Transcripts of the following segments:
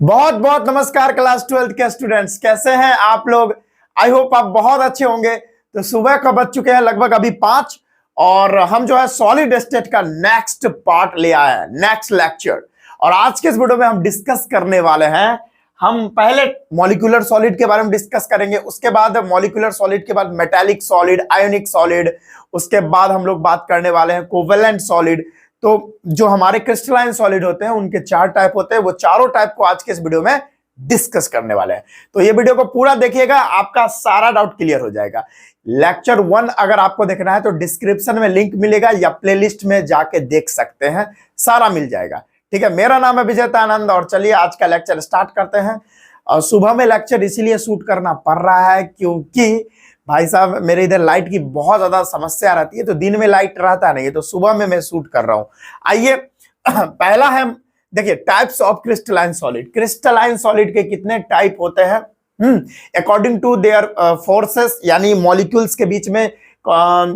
बहुत बहुत नमस्कार क्लास 12th के स्टूडेंट्स, कैसे हैं आप लोग। आई होप आप बहुत अच्छे होंगे। तो सुबह का बज चुके हैं लगभग अभी 5 और हम जो है सॉलिड स्टेट का नेक्स्ट पार्ट ले आए हैं, नेक्स्ट लेक्चर। और आज के इस वीडियो में हम डिस्कस करने वाले हैं, हम पहले मॉलिक्यूलर सॉलिड के बारे में डिस्कस करेंगे, उसके बाद मॉलिक्यूलर सॉलिड के बाद मेटालिक सॉलिड, आयोनिक सॉलिड, उसके बाद हम लोग बात करने वाले हैं कोवेलेंट सॉलिड। तो जो हमारे क्रिस्टलाइन सॉलिड होते हैं उनके 4 टाइप होते हैं, वो चारों टाइप को आज के इस वीडियो में डिस्कस करने वाले हैं। तो ये वीडियो को पूरा देखिएगा, आपका सारा डाउट क्लियर हो जाएगा। लेक्चर 1 अगर आपको देखना है तो डिस्क्रिप्शन में लिंक मिलेगा या प्लेलिस्ट में जाके देख सकते हैं, सारा मिल जाएगा। ठीक है, मेरा नाम है विजेता आनंद और चलिए आज का लेक्चर स्टार्ट करते हैं। और सुबह में लेक्चर इसीलिए शूट करना पड़ रहा है क्योंकि भाई साहब मेरे इधर लाइट की बहुत ज्यादा समस्या रहती है, तो दिन में लाइट रहता नहीं है, तो सुबह में मैं शूट कर रहा हूं। आइए पहला है, देखिए types of crystalline solid. Crystalline solid के कितने टाइप होते हैं अकॉर्डिंग टू देयर फोर्सेस, यानी मॉलिक्यूल्स के बीच में,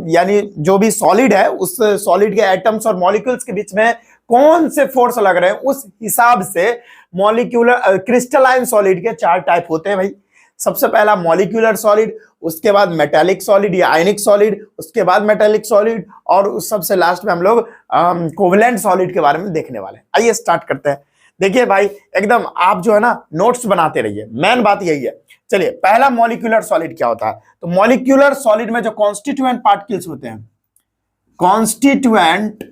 यानी जो भी सॉलिड है उस सॉलिड के एटम्स और मॉलिक्यूल्स के बीच में कौन से फोर्स लग रहे हैं, उस हिसाब से मॉलिक्यूलर क्रिस्टलाइन सॉलिड के 4 टाइप होते हैं भाई। सबसे पहला मॉलिक्यूलर सॉलिड, उसके बाद मेटालिक सॉलिड या आयनिक सॉलिड, उसके बाद मेटालिक सॉलिड, और उस सबसे लास्ट में हम लोग कोवेलेंट सॉलिड के बारे में देखने वाले हैं। आइए स्टार्ट करते हैं। देखिए भाई एकदम आप जो है ना नोट्स बनाते रहिए, मेन बात यही है। चलिए पहला मॉलिक्यूलर सॉलिड क्या होता है। तो मॉलिक्यूलर सॉलिड में जो कॉन्स्टिट्यूएंट पार्टिकल्स होते हैं, कॉन्स्टिट्यूएंट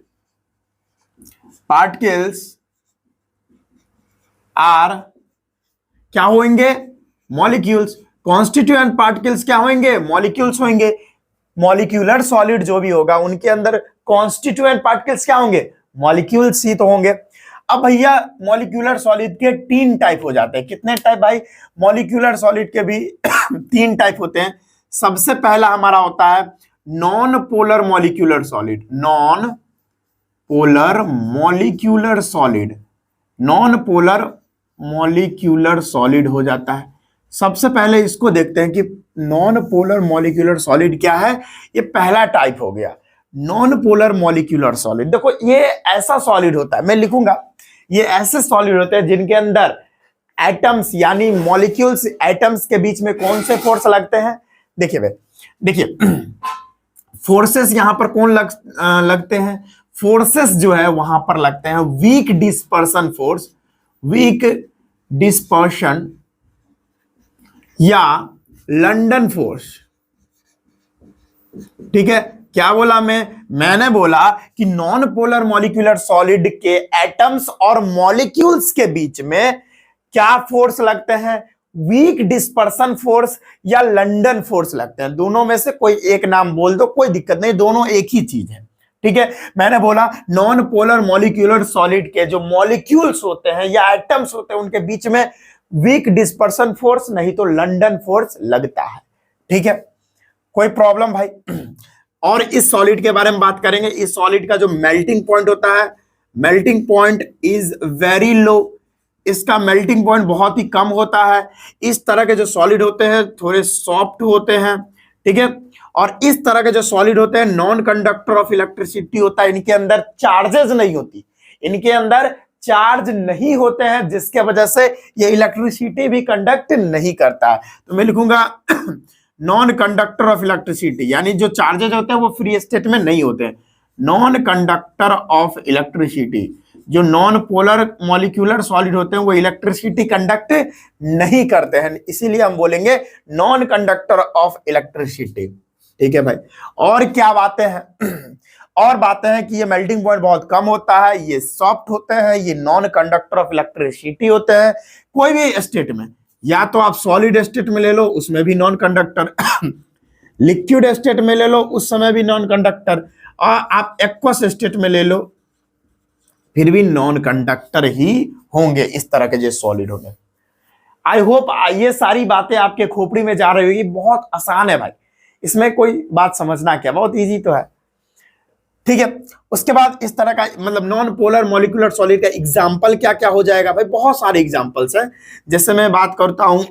पार्टिकल्स आर क्या होंगे, मॉलिक्यूल्स। कॉन्स्टिट्यूएंट पार्टिकल्स क्या होंगे, मॉलिक्यूल्स होंगे। मॉलिक्यूलर सॉलिड जो भी होगा उनके अंदर कॉन्स्टिट्यूएंट पार्टिकल्स क्या होंगे, मॉलिक्यूल्स ही तो होंगे। अब भैया मॉलिक्यूलर सॉलिड के 3 टाइप हो जाते हैं। कितने टाइप भाई, मॉलिक्यूलर सॉलिड के भी 3 टाइप होते हैं। सबसे पहला हमारा होता है non polar molecular solid. Non polar molecular solid, non polar molecular solid हो जाता है। सबसे पहले इसको देखते हैं कि नॉन पोलर मॉलिक्यूलर सॉलिड क्या है। ये पहला टाइप हो गया नॉन पोलर मॉलिक्यूलर सॉलिड। देखो ये ऐसा सॉलिड होता है, मैं लिखूंगा, ये ऐसे सॉलिड होते हैं जिनके अंदर एटम्स यानी मॉलिक्यूल्स एटम्स के बीच में कौन से फोर्स लगते हैं। देखिए भाई, देखिए फोर्सेस यहां पर कौन लगते हैं, फोर्सेस जो है वहां पर लगते हैं weak dispersion force, weak dispersion या लंडन फोर्स। ठीक है, क्या बोला मैंने बोला कि नॉन पोलर मॉलिक्यूलर सॉलिड के एटम्स और मॉलिक्यूल्स के बीच में क्या फोर्स लगते हैं, वीक डिस्पर्सन फोर्स या लंडन फोर्स लगते हैं। दोनों में से कोई एक नाम बोल दो, कोई दिक्कत नहीं, दोनों एक ही चीज है। ठीक है, मैंने बोला नॉन पोलर मॉलिक्यूलर सॉलिड के जो मॉलिक्यूल्स होते हैं या एटम्स होते हैं उनके बीच में वीक डिस्पर्सन फोर्स नहीं तो लंडन फोर्स लगता है। ठीक है, कोई प्रॉब्लम भाई। और इस सॉलिड के बारे में बात करेंगे। इस सॉलिड का जो मेल्टिंग पॉइंट होता है, melting point is very low, इसका मेल्टिंग पॉइंट बहुत ही कम होता है। इस तरह के जो सॉलिड होते हैं थोड़े सॉफ्ट होते हैं। ठीक है, और इस तरह के जो सॉलिड होते हैं नॉन कंडक्टर ऑफ इलेक्ट्रिसिटी होता है, इनके अंदर चार्जेस नहीं होती, इनके अंदर चार्ज नहीं होते हैं, जिसके वजह से ये इलेक्ट्रिसिटी भी कंडक्ट नहीं करता है। तो मैं लिखूंगा नॉन कंडक्टर ऑफ इलेक्ट्रिसिटी, यानी जो चार्जेस होते हैं वो फ्री स्टेट में नहीं होते हैं। नॉन कंडक्टर ऑफ इलेक्ट्रिसिटी, जो नॉन पोलर मॉलिक्यूलर सॉलिड होते हैं वो इलेक्ट्रिसिटी कंडक्ट नहीं करते हैं, इसीलिए हम बोलेंगे नॉन कंडक्टर ऑफ इलेक्ट्रिसिटी। ठीक है भाई, और क्या बातें हैं और बातें हैं कि ये मेल्टिंग पॉइंट बहुत कम होता है, ये सॉफ्ट होते हैं, ये नॉन कंडक्टर ऑफ इलेक्ट्रिसिटी होते हैं। कोई भी स्टेट में, या तो आप सॉलिड स्टेट में ले लो उसमें भी नॉन कंडक्टर, लिक्विड स्टेट में ले लो उस समय भी नॉन कंडक्टर, और आप एक्वस स्टेट में ले लो फिर भी नॉन कंडक्टर ही होंगे। इस तरह के जो सॉलिड होंगे। आई होप ये सारी बातें आपके खोपड़ी में जा रही होगी। बहुत आसान है भाई, इसमें कोई बात समझना क्या, बहुत इजी तो है। ठीक है, उसके बाद इस तरह का मतलब नॉन पोलर मॉलिक्यूलर सॉलिड का एग्जांपल क्या क्या हो जाएगा भाई, बहुत सारे एग्जांपल्स हैं। जैसे मैं बात करता हूं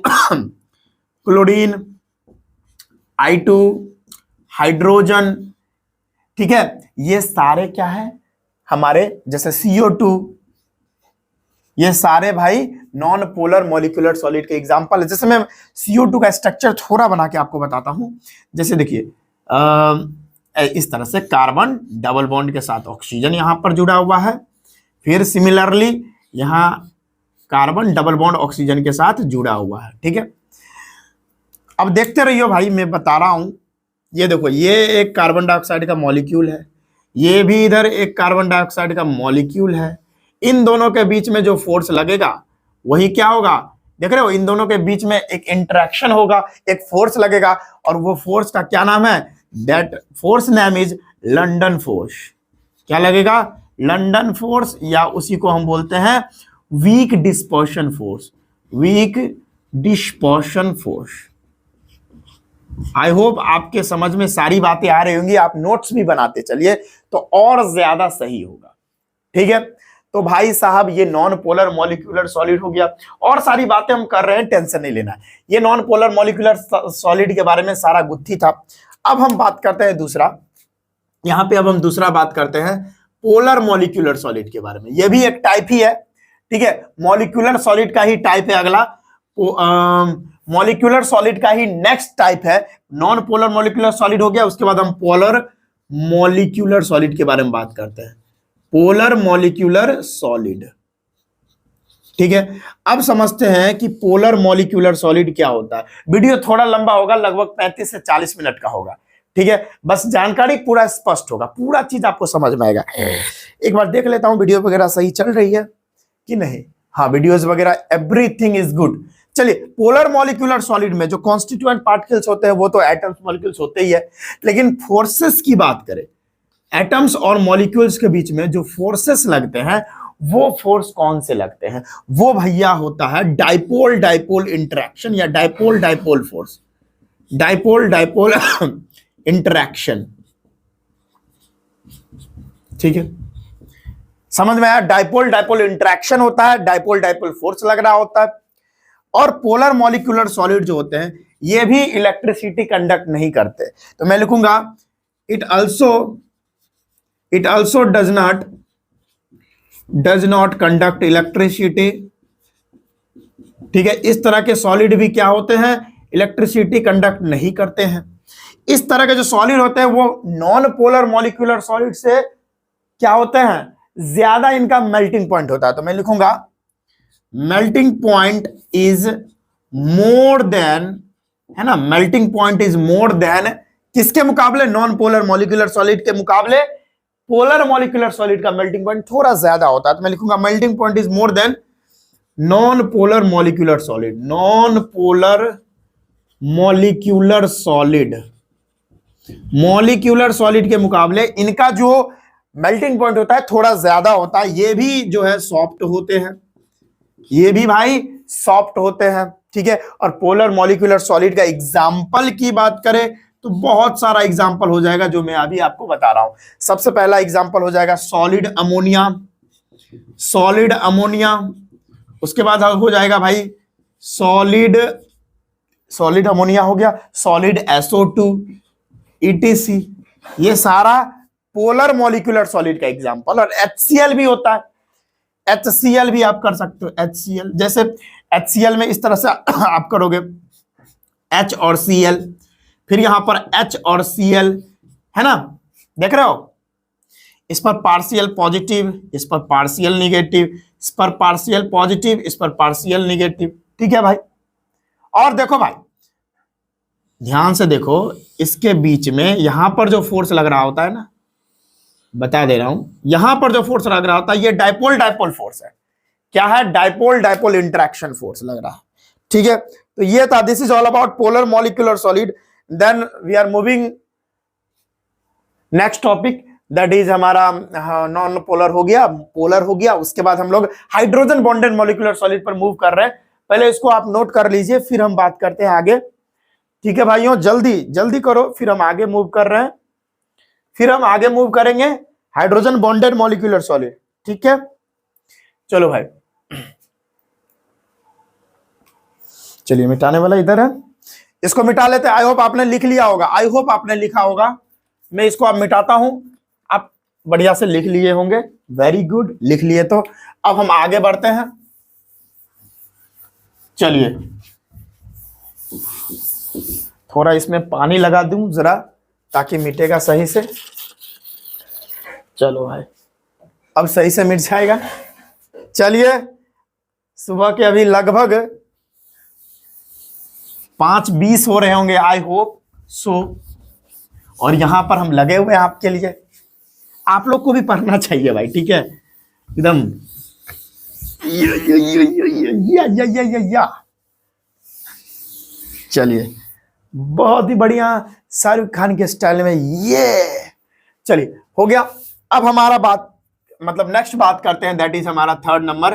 क्लोरीन, I2, हाइड्रोजन। ठीक है, ये सारे क्या है हमारे, जैसे CO2, ये सारे भाई नॉन पोलर मॉलिक्यूलर सॉलिड के एग्जांपल है। जैसे मैं CO2 का स्ट्रक्चर थोड़ा बना के आपको बताता हूं। जैसे देखिए इस तरह से कार्बन डबल बॉन्ड के साथ ऑक्सीजन यहां पर जुड़ा हुआ है, फिर सिमिलरली यहां कार्बन डबल बॉन्ड ऑक्सीजन के साथ जुड़ा हुआ है। ठीक है, अब देखते रहिए भाई, मैं बता रहा हूं। ये देखो, ये एक कार्बन डाइऑक्साइड का मॉलिक्यूल है, ये भी इधर एक कार्बन डाइऑक्साइड का मॉलिक्यूल है। इन दोनों के बीच में जो फोर्स लगेगा वही क्या होगा, देख रहे हो, इन दोनों के बीच में एक इंटरेक्शन होगा, एक फोर्स लगेगा, और वो फोर्स का क्या नाम है, that force name is London force. क्या लगेगा, लंदन फोर्स, या उसी को हम बोलते हैं weak dispersion force, weak dispersion force. I hope आपके समझ में सारी बातें आ रही होंगी, आप नोट्स भी बनाते चलिए तो और ज्यादा सही होगा। ठीक है, तो भाई साहब ये नॉन पोलर मॉलिक्यूलर सॉलिड हो गया, और सारी बातें हम कर रहे हैं, टेंशन नहीं लेना। ये नॉन पोलर मॉलिक्यूलर सॉलिड के बारे में सारा गुत्थी था। अब हम बात करते हैं दूसरा, यहां पे अब हम दूसरा बात करते हैं पोलर मॉलिक्यूलर सॉलिड के बारे में। ये भी एक टाइप ही है। ठीक है, मॉलिक्यूलर सॉलिड का ही टाइप है अगला, मॉलिक्यूलर सॉलिड का ही नेक्स्ट टाइप है नॉन पोलर मॉलिक्यूलर सॉलिड हो गया। उसके बाद हम पोलर मॉलिक्यूलर सॉलिड के बारे में बात करते हैं, पोलर मॉलिक्यूलर सॉलिड। ठीक है, अब समझते हैं कि पोलर मॉलिक्यूलर सॉलिड क्या होता है। वीडियो थोड़ा लंबा होगा, लगभग 35 से 40 मिनट का होगा। ठीक है, बस जानकारी पूरा स्पष्ट होगा, पूरा चीज आपको समझ में आएगा। एक बार देख लेता हूं वीडियो वगैरह सही चल रही है कि नहीं। हाँ, वीडियोस वगैरह एवरीथिंग इज गुड। चलिए, पोलर मॉलिक्यूलर सॉलिड में जो कॉन्स्टिट्यूएंट पार्टिकल्स होते हैं वो तो एटम्स मॉलिक्यूल्स होते ही है, लेकिन फोर्सेस की बात करें, एटम्स और मॉलिक्यूल्स के बीच में जो फोर्सेस लगते हैं वो फोर्स कौन से लगते हैं, वो भैया होता है डाइपोल डाइपोल इंटरेक्शन या dipole dipole force, dipole dipole interaction. ठीक है, समझ में आया, डाइपोल डाइपोल इंटरेक्शन होता है, डाइपोल डाइपोल फोर्स लग रहा होता है। और पोलर मॉलिक्यूलर सॉलिड जो होते हैं ये भी इलेक्ट्रिसिटी कंडक्ट नहीं करते, तो मैं लिखूंगा it also does not conduct electricity. ठीक है, इस तरह के सॉलिड भी क्या होते हैं, इलेक्ट्रिसिटी कंडक्ट नहीं करते हैं। इस तरह के जो सॉलिड होते हैं वो नॉन पोलर मॉलिक्यूलर सॉलिड से क्या होते हैं, ज्यादा इनका मेल्टिंग पॉइंट होता है, तो मैं लिखूंगा melting point is more than, है ना, melting point is more than किसके मुकाबले, नॉन पोलर मॉलिक्यूलर सॉलिड के मुकाबले पोलर मॉलिक्यूलर सॉलिड का मेल्टिंग पॉइंट थोड़ा ज्यादा होता है, तो मैं लिखूंगा melting point is more than non polar molecular solid, non polar molecular solid, molecular solid के मुकाबले इनका जो मेल्टिंग पॉइंट होता है थोड़ा ज्यादा होता है। ये भी जो है सॉफ्ट होते हैं, ये भी भाई सॉफ्ट होते हैं। ठीक है, और पोलर मॉलिक्यूलर सॉलिड का एग्जाम्पल की बात करें तो बहुत सारा एग्जाम्पल हो जाएगा जो मैं अभी आपको बता रहा हूं। सबसे पहला एग्जाम्पल हो जाएगा सॉलिड अमोनिया, सॉलिड अमोनिया। उसके बाद हो जाएगा भाई सॉलिड अमोनिया हो गया, सॉलिड SO2 ETC। ये सारा पोलर मॉलिक्यूलर सॉलिड का एग्जाम्पल। और HCl भी होता है, HCl भी आप कर सकते हो, HCl। जैसे HCl में इस तरह से आप करोगे H और Cl, फिर यहां पर H और Cl, है ना, देख रहे हो, इस पर पार्शियल पॉजिटिव, इस पर पार्शियल निगेटिव, इस पर पार्शियल पॉजिटिव, इस पर पार्शियल निगेटिव। ठीक है भाई, और देखो भाई ध्यान से देखो, इसके बीच में यहां पर जो फोर्स लग रहा होता है ना, बता दे रहा हूं, यहां पर जो फोर्स लग रहा होता है ये डाइपोल डाइपोल फोर्स है। क्या है, डाइपोल डाइपोल इंटरेक्शन फोर्स लग रहा है। ठीक है, तो ये था, this is all about polar molecular solid. Then we are moving next topic, that is हमारा नॉन पोलर हो गया, पोलर हो गया। उसके बाद हम लोग हाइड्रोजन बॉन्डेड मॉलिक्यूलर सॉलिड पर मूव कर रहे हैं। पहले इसको आप नोट कर लीजिए, फिर हम बात करते हैं आगे। ठीक है भाइयों, जल्दी जल्दी करो, फिर हम आगे मूव कर रहे हैं, फिर हम आगे मूव करेंगे हाइड्रोजन बॉन्डेड मॉलिक्यूलर सॉलिड। ठीक है, चलो भाई, चलिए मिटाने वाला इधर है, इसको मिटा लेते हैं। आई होप आपने लिख लिया होगा, आई होप आपने लिखा होगा। मैं इसको अब मिटाता हूं, आप बढ़िया से लिख लिए होंगे, वेरी गुड, लिख लिए। तो अब हम आगे बढ़ते हैं। चलिए थोड़ा इसमें पानी लगा दूं जरा, ताकि मिटेगा सही से। चलो भाई, अब सही से मिट जाएगा। चलिए, सुबह के अभी लगभग 5:20 हो रहे होंगे, आई होप सो। और यहां पर हम लगे हुए हैं आपके लिए। आप लोग को भी पढ़ना चाहिए भाई, ठीक है, एकदम या। चलिए, बहुत ही बढ़िया, शाहरुख खान के स्टाइल में ये। चलिए, हो गया। अब हमारा बात, मतलब नेक्स्ट बात करते हैं, दैट इज हमारा third number,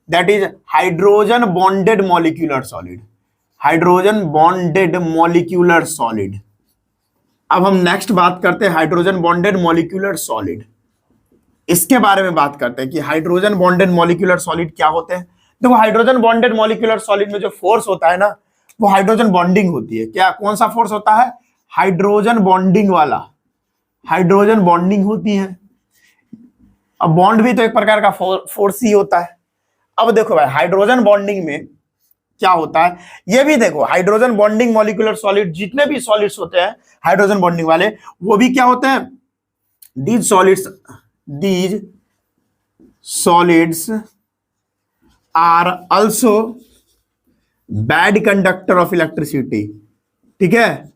that is hydrogen bonded molecular solid. Hydrogen bonded molecular solid. अब हम नेक्स्ट बात करते हैं हाइड्रोजन बॉन्डेड मॉलिक्यूलर सॉलिड। इसके बारे में बात करते हैं कि हाइड्रोजन बॉन्डेड मॉलिक्यूलर सॉलिड क्या होते हैं। देखो, हाइड्रोजन बॉन्डेड मॉलिक्यूलर सॉलिड में जो फोर्स होता है ना, वो हाइड्रोजन बॉन्डिंग होती है। क्या, कौन सा फोर्स होता है? हाइड्रोजन बॉन्डिंग वाला, हाइड्रोजन बॉन्डिंग होती है। अब बॉन्ड भी तो एक प्रकार का फोर्स ही होता है। अब देखो भाई, हाइड्रोजन बॉन्डिंग में क्या होता है, ये भी देखो। हाइड्रोजन बॉन्डिंग मॉलिक्यूलर सॉलिड, जितने भी सॉलिड्स होते हैं हाइड्रोजन बॉन्डिंग वाले, वो भी क्या होते हैं? These solids are also bad conductor of electricity. ठीक है,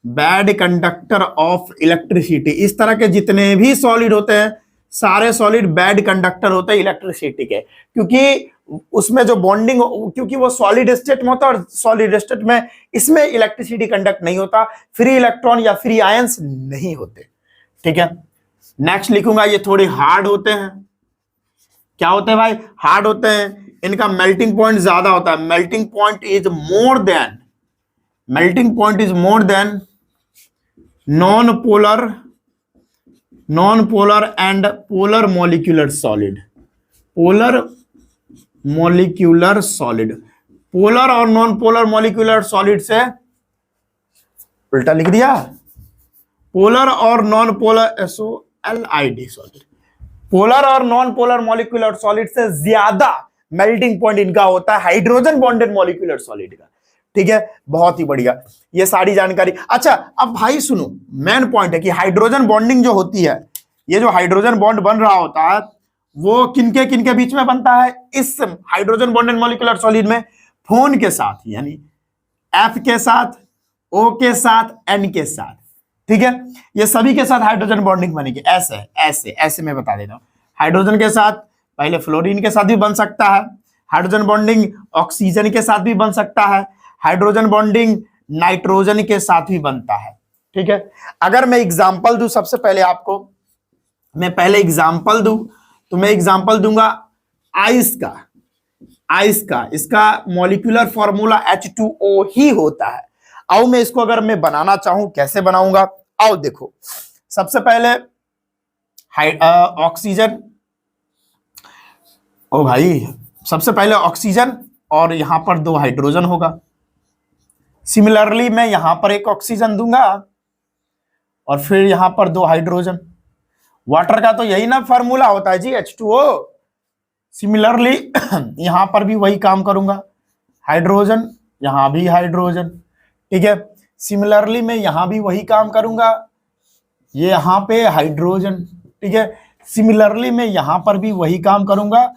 बैड कंडक्टर ऑफ इलेक्ट्रिसिटी। इस तरह के जितने भी सॉलिड होते हैं, सारे सॉलिड बैड कंडक्टर होते हैं इलेक्ट्रिसिटी के, क्योंकि उसमें जो बॉन्डिंग, क्योंकि वो सॉलिड स्टेट में होता है, और सॉलिड स्टेट में इसमें इलेक्ट्रिसिटी कंडक्ट नहीं होता, फ्री इलेक्ट्रॉन या फ्री आयंस नहीं होते। ठीक है, नेक्स्ट लिखूंगा, ये थोड़े हार्ड होते हैं। क्या होते हैं भाई? हार्ड होते हैं। इनका मेल्टिंग पॉइंट ज्यादा होता है। Melting point is more than non polar and polar molecular solid. Polar molecular solid, polar और नॉन पोलर मॉलिक्यूलर सॉलिड से उल्टा लिख दिया। पोलर और non polar, SOLID solid. Polar और नॉन पोलर मॉलिक्यूलर सॉलिड से ज्यादा मेल्टिंग पॉइंट इनका होता है हाइड्रोजन बॉन्डेड मॉलिक्यूलर सॉलिड का। ठीक है, बहुत ही बढ़िया, ये सारी जानकारी। अच्छा, अब भाई सुनो, मेन पॉइंट है कि हाइड्रोजन बॉन्डिंग जो होती है, ये जो हाइड्रोजन बॉन्ड बन रहा होता है, वो किनके किनके बीच में बनता है? इस हाइड्रोजन बॉन्डेड मॉलिक्यूलर सॉलिड में फोन के साथ, यानी F के साथ, O के साथ, N के साथ। ठीक है, ये सभी के साथ हाइड्रोजन बॉन्डिंग बनेगी। ऐसे मैं बता देता हूं। हाइड्रोजन के साथ पहले फ्लोरीन के साथ भी बन सकता है, हाइड्रोजन बॉन्डिंग ऑक्सीजन के साथ भी बन सकता है, हाइड्रोजन बॉन्डिंग नाइट्रोजन के साथ भी बनता है। ठीक है, अगर मैं एग्जांपल दूं, सबसे पहले आपको मैं एग्जांपल दूं, तो मैं एग्जांपल दूंगा आइस का। इसका मॉलिक्यूलर फॉर्मूला H2O ही होता है। आओ मैं इसको अगर मैं बनाना चाहूं, कैसे बनाऊंगा? आओ देखो, सबसे पहले ऑक्सीजन, ओ भाई, सबसे पहले ऑक्सीजन, और यहां पर 2 हाइड्रोजन होगा। सिमिलरली मैं यहां पर एक ऑक्सीजन दूंगा, और फिर यहां पर 2 हाइड्रोजन। वाटर का तो यही ना फॉर्मूला होता है जी, H2O। सिमिलरली यहां पर भी वही काम करूंगा, हाइड्रोजन, यहां भी हाइड्रोजन। ठीक है, सिमिलरली मैं यहां भी वही काम करूंगा, ये यहां पे हाइड्रोजन। ठीक है, सिमिलरली मैं यहां पर भी वही काम करूंगा।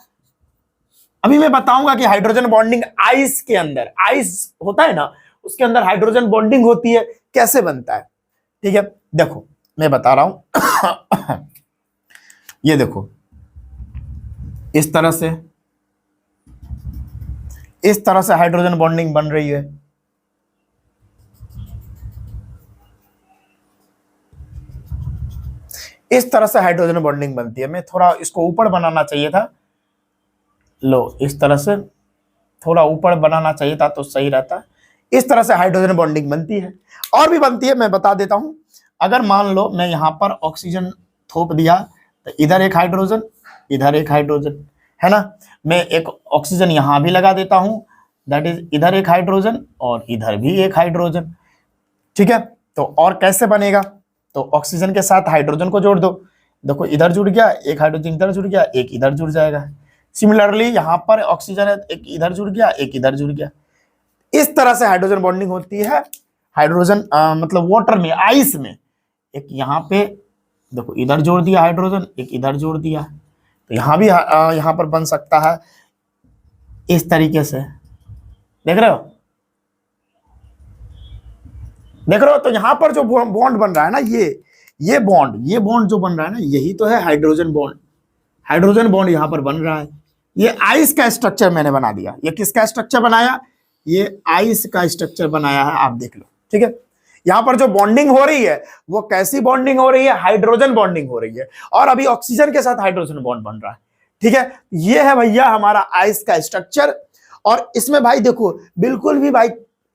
अभी मैं बताऊंगा कि हाइड्रोजन बॉन्डिंग आइस के अंदर, आइस होता है ना, उसके अंदर हाइड्रोजन बॉन्डिंग होती है, कैसे बनता है। ठीक है, देखो मैं बता रहा हूं ये देखो, इस तरह से हाइड्रोजन बॉन्डिंग बन रही है। इस तरह से हाइड्रोजन बॉन्डिंग बनती है। मैं थोड़ा इसको ऊपर बनाना चाहिए था, लो इस तरह से थोड़ा ऊपर बनाना चाहिए था तो सही रहता। इस तरह से हाइड्रोजन बॉन्डिंग बनती है। और भी बनती है, मैं बता देता हूं। अगर मान लो मैं यहां पर ऑक्सीजन थोप दिया, तो इधर एक हाइड्रोजन, इधर एक हाइड्रोजन, है ना। मैं एक ऑक्सीजन यहां भी लगा देता हूं, दैट इज इधर एक हाइड्रोजन और इधर भी एक हाइड्रोजन। ठीक है, तो और कैसे बनेगा? तो ऑक्सीजन के साथ हाइड्रोजन को जोड़ दो, देखो इधर जुड़ गया, एक हाइड्रोजन इधर जुड़ गया, एक इधर जुड़ जाएगा। सिमिलरली यहां पर ऑक्सीजन है, एक इधर जुड़ गया, एक इधर जुड़ गया। इस तरह से हाइड्रोजन बॉन्डिंग होती है हाइड्रोजन मतलब वाटर में, आइस में। एक यहाँ पे देखो, इधर जोड़ दिया हाइड्रोजन, एक इधर जोड़ दिया, तो यहाँ भी यहाँ पर बन सकता है इस तरीके से। देख रहे हो, देख रहे हो? तो यहाँ पर जो बॉन्ड बन रहा है ना, ये बॉन्ड जो बन रहा है ना, यही तो है हाइड्रोजन बॉन्ड। हाइड्रोजन बॉन्ड यहाँ पर बन रहा है। ये आइस का स्ट्रक्चर मैंने बना दिया। ये किसका स्ट्रक्चर बनाया? ये आइस का स्ट्रक्चर बनाया है, आप देख लो। ठीक है, यहां पर जो बॉन्डिंग हो रही है वो कैसी बॉन्डिंग हो रही है? हाइड्रोजन बॉन्डिंग हो रही है, और अभी ऑक्सीजन के साथ हाइड्रोजन बॉन्ड बन रहा है। ठीक है, ये है भैया हमारा आइस का स्ट्रक्चर। और इसमें भाई देखो, बिल्कुल भी भाई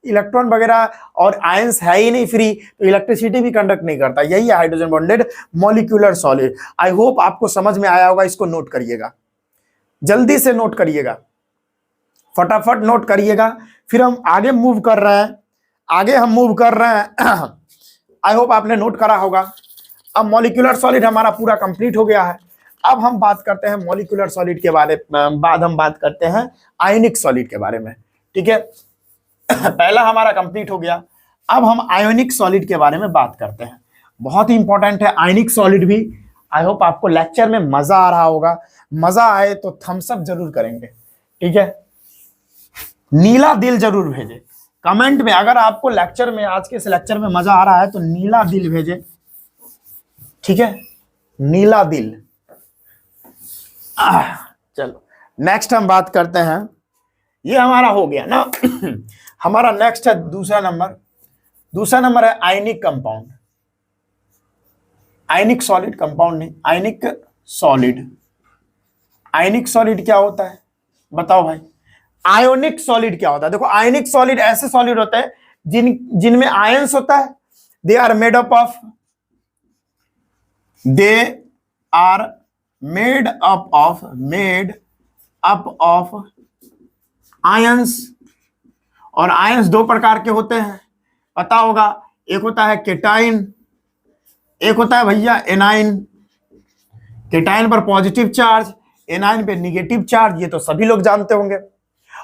इलेक्ट्रॉन वगैरह और आयंस है ही नहीं फ्री, तो इलेक्ट्रिसिटी भी कंडक्ट नहीं करता। यही है hydrogen bonded molecular solid. I hope आपको समझ में आया होगा। इसको नोट करिएगा, जल्दी से नोट करिएगा, फटाफट नोट करिएगा। फिर हम आगे मूव कर रहे हैं, आई होप आपने नोट करा होगा। अब मॉलिक्यूलर सॉलिड हमारा पूरा कंप्लीट हो गया है। अब हम बात करते हैं मॉलिक्यूलर सॉलिड के बारे में, बाद हम बात करते हैं आयनिक सॉलिड के बारे में। ठीक है, पहला हमारा कंप्लीट हो गया। अब हम आयोनिक सॉलिड के बारे में बात करते हैं। बहुत ही इंपॉर्टेंट है आयनिक सॉलिड भी। आई होप आपको लेक्चर में मजा आ रहा होगा। मजा आए तो थम्स अप जरूर करेंगे। ठीक है, नीला दिल जरूर भेजे कमेंट में। अगर आपको लेक्चर में, आज के इस लेक्चर में मजा आ रहा है तो नीला दिल भेजे। ठीक है, नीला दिल। चलो नेक्स्ट हम बात करते हैं। ये हमारा हो गया ना। हमारा नेक्स्ट है दूसरा नंबर है आयनिक कंपाउंड। आयनिक सॉलिड, कंपाउंड नहीं, आयनिक सॉलिड। आयनिक सॉलिड क्या होता है बताओ भाई? आयोनिक सॉलिड क्या होता है? देखो, आयनिक सॉलिड ऐसे सॉलिड होते हैं जिनमें आयंस होता है। They are made up of ions. और आयंस दो प्रकार के होते हैं, पता होगा। एक होता है केटाइन, एक होता है भैया एनाइन। केटाइन पर पॉजिटिव चार्ज, एनाइन पे निगेटिव चार्ज, ये तो सभी लोग जानते होंगे।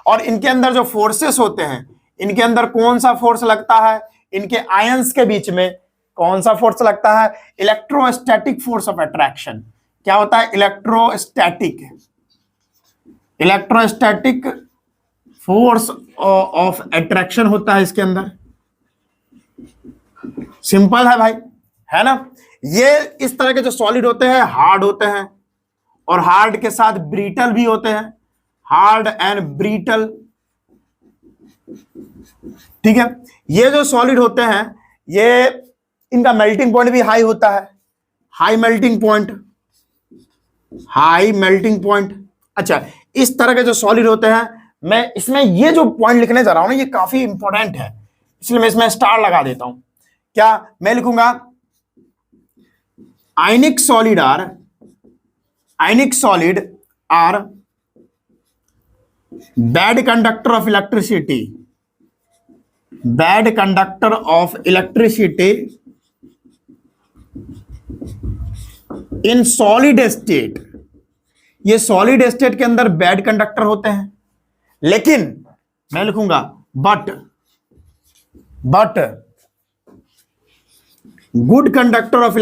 और इनके अंदर जो फोर्सेस होते हैं, इनके अंदर कौन सा फोर्स लगता है? इनके आयंस के बीच में कौन सा फोर्स लगता है? Electrostatic force of attraction. क्या होता है? इलेक्ट्रोस्टैटिक फोर्स ऑफ अट्रैक्शन होता है इसके अंदर। सिंपल है भाई, है ना? ये इस तरह के जो सॉलिड होते हैं हार्ड होते हैं, और हार्ड के साथ ब्रीटल भी होते हैं, हार्ड एंड ब्रीटल। ठीक है, ये जो सॉलिड होते हैं ये इनका मेल्टिंग पॉइंट भी हाई होता है, हाई मेल्टिंग पॉइंट। अच्छा, इस तरह के जो सॉलिड होते हैं, मैं इसमें ये जो पॉइंट लिखने जा रहा हूं ना, ये काफी इंपॉर्टेंट है, इसलिए मैं इसमें स्टार लगा देता हूं। क्या मैं लिखूंगा? Ionic solid are bad conductor of electricity in solid state. ये सॉलिड स्टेट के अंदर बैड कंडक्टर होते हैं, लेकिन मैं लिखूंगा but good conductor of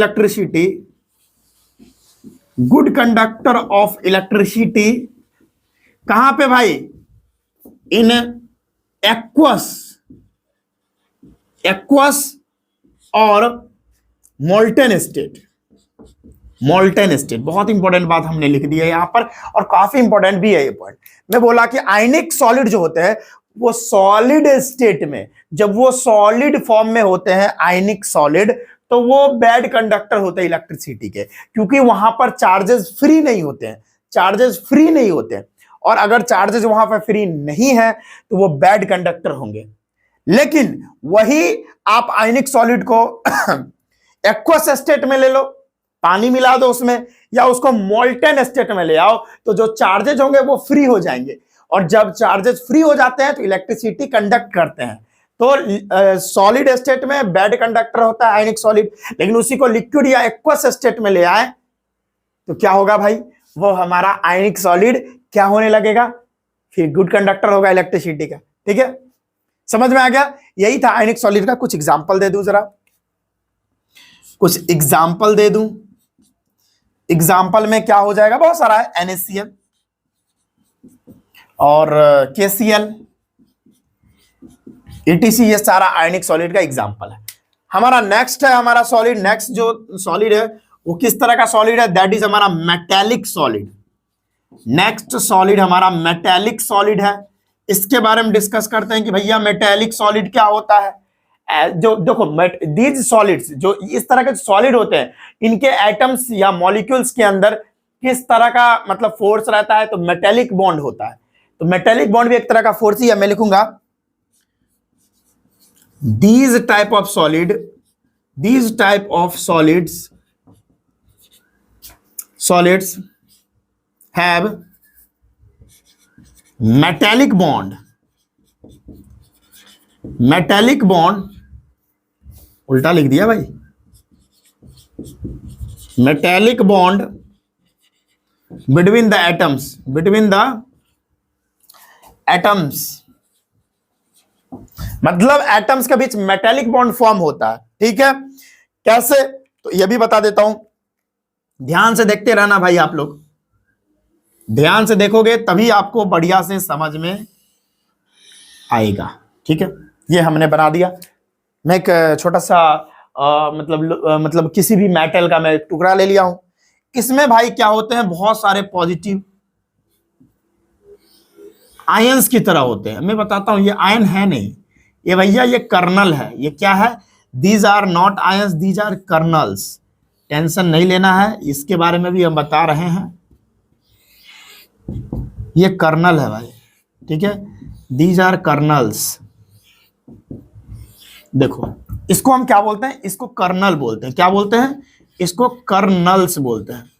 electricity कहां पे भाई? इन एक्वस और मोल्टेन स्टेट। बहुत इंपॉर्टेंट बात हमने लिख दी है यहां पर, और काफी इंपॉर्टेंट भी है ये पॉइंट। मैं बोला कि आयनिक सॉलिड जो होते हैं वो सॉलिड स्टेट में, जब वो सॉलिड फॉर्म में होते हैं आयनिक सॉलिड, तो वो बैड कंडक्टर होते हैं इलेक्ट्रिसिटी के, क्योंकि वहां पर चार्जेस फ्री नहीं होते हैं। और अगर चार्जेस वहां पर फ्री नहीं है तो वो बैड कंडक्टर होंगे। लेकिन वही आप आयनिक सॉलिड को एक्वस स्टेट में ले लो, पानी मिला दो उसमें, या उसको मोल्टेन स्टेट में ले आओ, तो जो चार्जेस होंगे वो फ्री हो जाएंगे। और जब चार्जेस फ्री हो जाते हैं तो इलेक्ट्रिसिटी कंडक्ट करते हैं। तो सॉलिड स्टेट में बैड कंडक्टर होता है आयनिक सॉलिड, लेकिन उसी को लिक्विड या एक्वस स्टेट में ले आए तो क्या होगा भाई? वो हमारा आयनिक सॉलिड क्या होने लगेगा? फिर गुड कंडक्टर होगा इलेक्ट्रिसिटी का। ठीक है, समझ में आ गया? यही था आयनिक सॉलिड का। कुछ एग्जाम्पल दे दूं जरा, कुछ एग्जाम्पल दे दूं। एग्जाम्पल में क्या हो जाएगा, बहुत सारा है, NaCl और KCl, ETC, ये सारा आयनिक सॉलिड का एग्जाम्पल है। हमारा नेक्स्ट है, हमारा सॉलिड, नेक्स्ट जो सॉलिड है वो किस तरह का सॉलिड है, दैट इज हमारा मेटेलिक सॉलिड। नेक्स्ट सॉलिड हमारा मेटेलिक सॉलिड है। इसके बारे में डिस्कस करते हैं कि भैया मेटेलिक सॉलिड क्या होता है। जो देखो, दीज सॉलिड्स, जो इस तरह के सॉलिड होते हैं, इनके एटम्स या मॉलिक्यूल्स के अंदर किस तरह का मतलब फोर्स रहता है, तो मेटेलिक बॉन्ड होता है। तो मेटेलिक बॉन्ड भी एक तरह का फोर्स ही है। मैं लिखूंगा these type of solids have metallic bond, उल्टा लिख दिया भाई, metallic bond between the atoms, मतलब एटम्स के बीच मेटेलिक बॉन्ड फॉर्म होता है। ठीक है, कैसे, तो ये भी बता देता हूं, ध्यान से देखते रहना भाई, आप लोग ध्यान से देखोगे तभी आपको बढ़िया से समझ में आएगा। ठीक है, ये हमने बना दिया। मैं एक छोटा सा मतलब किसी भी मेटल का मैं टुकड़ा ले लिया हूं। इसमें भाई क्या होते हैं, बहुत सारे पॉजिटिव आयंस की तरह होते हैं। मैं बताता हूं, ये आयन है नहीं, ये भैया ये कर्नल है। ये क्या है, these are not ions, these are kernels. Tension नहीं लेना है, इसके बारे में भी हम बता रहे हैं। ये कर्नल है भाई, ठीक है, दीज आर कर्नल्स। देखो इसको हम क्या बोलते हैं, इसको कर्नल बोलते हैं। क्या बोलते हैं, इसको कर्नल्स बोलते हैं।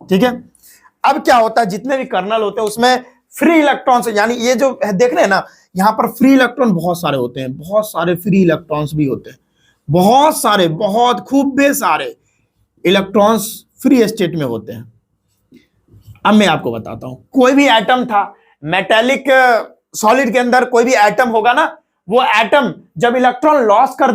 ठीक है, अब क्या होता है, जितने भी कर्नल होते हैं उसमें फ्री इलेक्ट्रॉन्स, यानी ये जो देख रहे हैं ना, यहां पर फ्री इलेक्ट्रॉन बहुत सारे होते हैं, बहुत सारे फ्री इलेक्ट्रॉन्स भी होते हैं, बहुत सारे, बहुत खूब सारे इलेक्ट्रॉन्स फ्री स्टेट में होते हैं। अब मैं आपको बताता हूं, कोई भी एटम था मेटेलिक सॉलिड के अंदर, कोई भी एटम होगा ना, वो एटम जब इलेक्ट्रॉन लॉस कर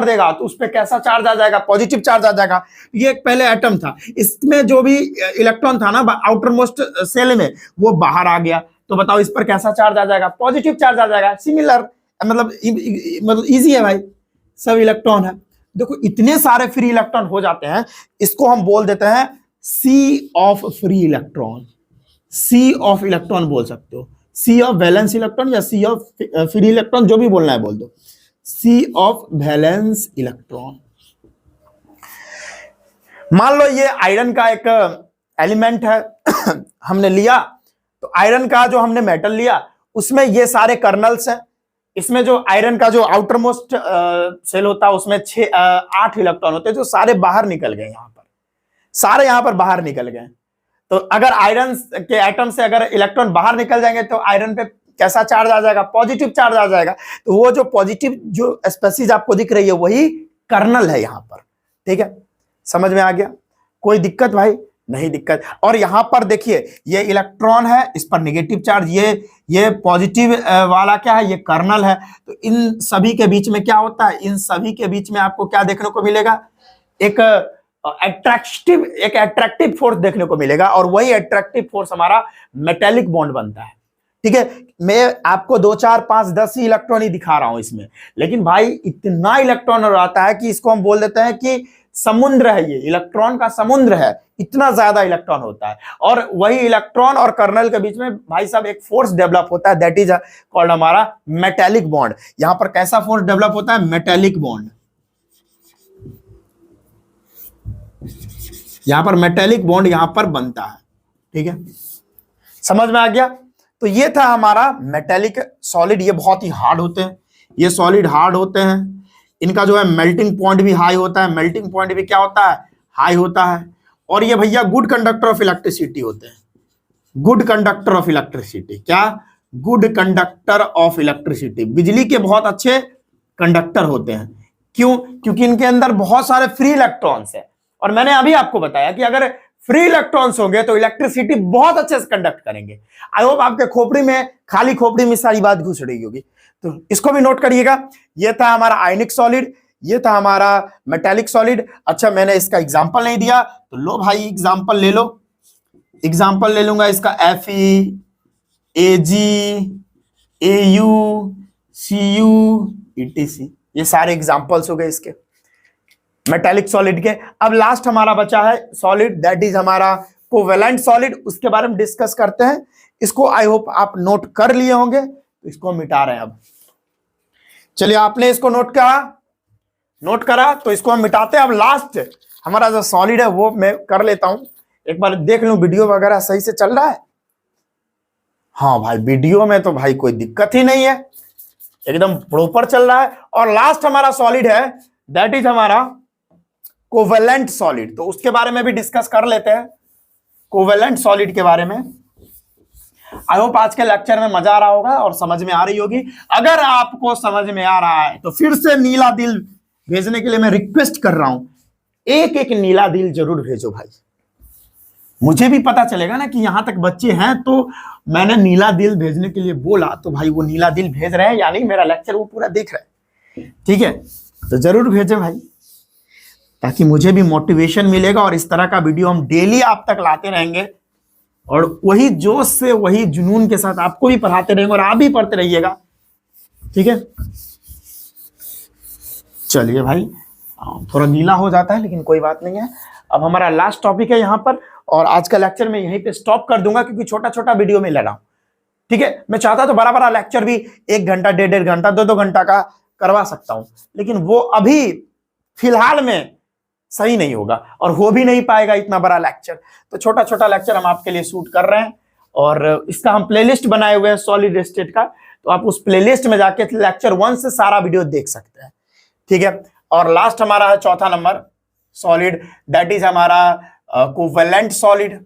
देगा तो उस पर कैसा चार्ज आ जाएगा, पॉजिटिव चार्ज आ जाएगा। ये एक पहले एटम था, इसमें जो भी इलेक्ट्रॉन था ना आउटर मोस्ट सेल में, वो बाहर आ गया, तो बताओ इस पर कैसा चार्ज आ जाएगा, पॉजिटिव चार्ज आ जाएगा। सिमिलर, मतलब इजी है भाई, सब इलेक्ट्रॉन है। देखो इतने सारे फ्री इलेक्ट्रॉन हो जाते हैं, इसको हम बोल देते हैं sea of free electron. Sea of electron बोल सकते हो, सी ऑफ वैलेंस इलेक्ट्रॉन या सी ऑफ फ्री इलेक्ट्रॉन, जो भी बोलना है बोल दो, सी ऑफ वैलेंस इलेक्ट्रॉन। मान लो ये आयरन का एक एलिमेंट है हमने लिया, तो आयरन का जो हमने मेटल लिया उसमें ये सारे कर्नल्स हैं। इसमें जो आयरन का जो आउटर मोस्ट सेल होता है उसमें 8 इलेक्ट्रॉन होते हैं, जो सारे बाहर निकल गए, यहां पर सारे यहां पर बाहर निकल गए। तो अगर आयरन के एटम से अगर इलेक्ट्रॉन बाहर निकल जाएंगे तो आयरन पे कैसा चार्ज आ जाएगा, पॉजिटिव चार्ज आ जाएगा। तो वो जो पॉजिटिव जो स्पेसीज आपको दिख रही है वही कर्नल है यहां पर। ठीक है, समझ में आ गया, कोई दिक्कत भाई? नहीं दिक्कत। और यहां पर देखिए ये इलेक्ट्रॉन है, इस पर नेगेटिव चार्ज, ये पॉजिटिव वाला क्या है, ये कर्नल है। तो इन सभी के बीच में क्या होता है, इन सभी के बीच में आपको क्या देखने को मिलेगा, एक एट्रैक्टिव फोर्स देखने को मिलेगा, और वही एट्रैक्टिव फोर्स हमारा मेटेलिक बॉन्ड बनता है। ठीक है, मैं आपको 2, 4, 5, 10 ही इलेक्ट्रॉन ही दिखा रहा हूं इसमें, लेकिन भाई इतना इलेक्ट्रॉन रहता है कि इसको हम बोल देते हैं कि समुद्र है, ये इलेक्ट्रॉन का समुद्र है, इतना ज्यादा इलेक्ट्रॉन होता है। और वही इलेक्ट्रॉन और कर्नल के बीच में भाई साहब एक फोर्स डेवलप होता है, दैट इज कॉल्ड हमारा मेटेलिक बॉन्ड। यहां पर कैसा फोर्स डेवलप होता है, मेटेलिक बॉन्ड। यहां पर मेटेलिक बॉन्ड यहां पर बनता है। ठीक है, समझ में आ गया? तो ये था हमारा मेटेलिक सॉलिड। ये बहुत ही हार्ड होते हैं, ये सॉलिड हार्ड होते हैं, इनका जो है मेल्टिंग पॉइंट भी हाई होता है। मेल्टिंग पॉइंट भी क्या होता है, हाई होता है। और ये भैया गुड कंडक्टर ऑफ इलेक्ट्रिसिटी होते हैं, गुड कंडक्टर ऑफ इलेक्ट्रिसिटी। क्या, गुड कंडक्टर ऑफ इलेक्ट्रिसिटी, बिजली के बहुत अच्छे कंडक्टर होते हैं। क्यों? क्योंकि इनके अंदर बहुत सारे फ्री इलेक्ट्रॉन्स है। और मैंने अभी आपको बताया कि अगर फ्री इलेक्ट्रॉन्स होंगे तो इलेक्ट्रिसिटी बहुत अच्छे से कंडक्ट करेंगे। आई होप आपके खोपड़ी में, खाली खोपड़ी में सारी बात घुस रही होगी, तो इसको भी नोट करिएगा। ये था हमारा आयनिक सॉलिड, ये था हमारा मेटेलिक सॉलिड। अच्छा, मैंने इसका एग्जांपल नहीं दिया, तो लो भाई एग्जांपल ले लो। एग्जांपल ले लूंगा इसका Fe, Ag, Au, Cu, etc। ये सारे एग्जांपल्स हो गए इसके मेटेलिक सॉलिड के। अब लास्ट हमारा बचा है सॉलिड, दैट इज हमारा कोवेलेंट सॉलिड। उसके बारे में डिस्कस करते हैं। इसको आई होप आप नोट कर लिए होंगे, तो इसको हम मिटा रहे हैं अब। चलिए, आपने इसको नोट करा तो इसको हम मिटाते हैं। अब लास्ट हमारा जो सॉलिड है वो मैं कर लेता हूं, एक बार देख लूं वीडियो वगैरह सही से चल रहा है। हाँ भाई, वीडियो में तो भाई कोई दिक्कत ही नहीं है, एकदम प्रॉपर चल रहा है। और लास्ट हमारा सॉलिड है, दैट इज हमारा कोवेलेंट सॉलिड। तो उसके बारे में भी डिस्कस कर लेते हैं, कोवेलेंट सॉलिड के बारे में। आई होप आज के लेक्चर में मजा आ रहा होगा और समझ में आ रही होगी। अगर आपको समझ में आ रहा है तो फिर से नीला दिल भेजने के लिए मैं रिक्वेस्ट कर रहा हूं, एक एक नीला दिल जरूर भेजो भाई, मुझे भी पता चलेगा ना कि यहां तक बच्चे हैं, तो मैंने नीला दिल भेजने के लिए बोला, तो भाई वो नीला दिल भेज रहे हैं, यानी मेरा लेक्चर वो पूरा देख रहे हैं। ठीक है, तो जरूर भेजे भाई, ताकि मुझे भी मोटिवेशन मिलेगा और इस तरह का वीडियो हम डेली आप तक लाते रहेंगे और वही जोश से, वही जुनून के साथ आपको भी पढ़ाते रहेंगे और आप भी पढ़ते रहिएगा। ठीक है, चलिए भाई, थोड़ा नीला हो जाता है लेकिन कोई बात नहीं है। अब हमारा लास्ट टॉपिक है यहाँ पर, और आज का लेक्चर मैं यहीं पे स्टॉप कर दूंगा क्योंकि छोटा छोटा वीडियो में ले रहा हूं। ठीक है, मैं चाहता तो बड़ा बड़ा लेक्चर भी 1 घंटा, 1.5 घंटा, 2 घंटा का करवा सकता हूं, लेकिन वो अभी फिलहाल में सही नहीं होगा और हो भी नहीं पाएगा इतना बड़ा लेक्चर। तो छोटा छोटा लेक्चर हम आपके लिए शूट कर रहे हैं और इसका हम प्लेलिस्ट बनाए हुए हैं सॉलिड स्टेट का, तो आप उस प्लेलिस्ट में जाके लेक्चर 1 से सारा वीडियो देख सकते हैं। ठीक है, और लास्ट हमारा है चौथा नंबर सॉलिड, दैट इज हमारा कोवेलेंट सॉलिड।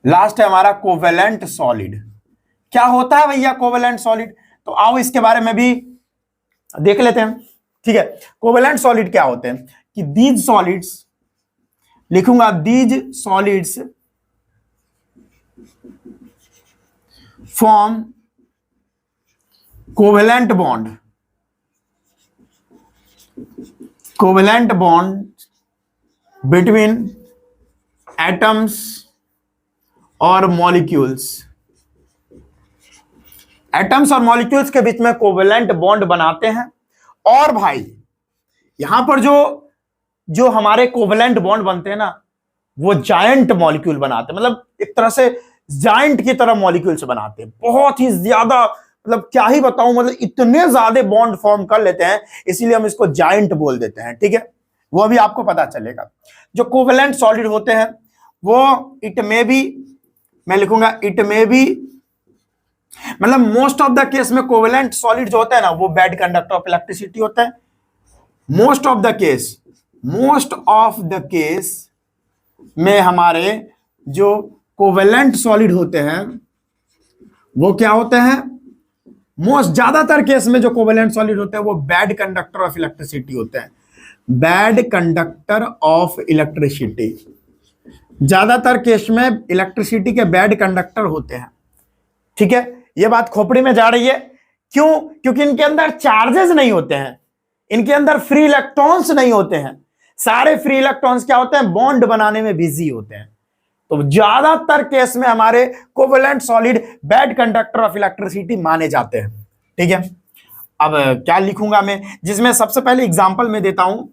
लास्ट है हमारा कोवेलेंट सॉलिड। क्या होता है भैया कोवेलेंट सॉलिड? तो आओ इसके बारे में भी देख लेते हैं। ठीक है, कोवेलेंट सॉलिड क्या होते हैं कि दीज सॉलिड्स, लिखूंगा these solids form covalent bond, covalent bond between atoms और मॉलिक्यूल्स। एटम्स और मॉलिक्यूल्स के बीच में कोवेलेंट बॉन्ड बनाते हैं। और भाई यहां पर जो हमारे कोवेलेंट बॉन्ड बनते हैं ना, वो जायंट मॉलिक्यूल बनाते हैं, मतलब एक तरह से जायंट की तरह मॉलिक्यूल्स बनाते हैं, बहुत ही ज्यादा, मतलब क्या ही बताऊं, मतलब इतने ज्यादा बॉन्ड फॉर्म कर लेते हैं, इसीलिए हम इसको जायंट बोल देते हैं। ठीक है, वो अभी आपको पता चलेगा। जो कोवेलेंट सॉलिड होते हैं वो इट मे बी, मैं लिखूंगा इट मे बी, मतलब मोस्ट ऑफ द केस में कोवेलेंट सॉलिड जो होता है ना, वो बैड कंडक्टर ऑफ इलेक्ट्रिसिटी होता है। मोस्ट ऑफ द केस में हमारे जो कोवेलेंट सॉलिड होते हैं वो क्या होते हैं, ज्यादातर केस में जो कोवेलेंट सॉलिड होते हैं वो बैड कंडक्टर ऑफ इलेक्ट्रिसिटी होते हैं। बैड कंडक्टर ऑफ इलेक्ट्रिसिटी, ज्यादातर केस में इलेक्ट्रिसिटी के बैड कंडक्टर होते हैं। ठीक है, ये बात खोपड़ी में जा रही है। क्यों? क्योंकि इनके अंदर चार्जेस नहीं होते हैं, इनके अंदर फ्री इलेक्ट्रॉन्स नहीं होते हैं। सारे फ्री इलेक्ट्रॉन्स क्या होते हैं, बॉन्ड बनाने में बिजी होते हैं। तो ज्यादातर केस में हमारे covalent solid bad conductor of electricity माने जाते हैं। ठीक है, अब क्या लिखूंगा मैं, जिसमें सबसे पहले एग्जांपल मैं देता हूं।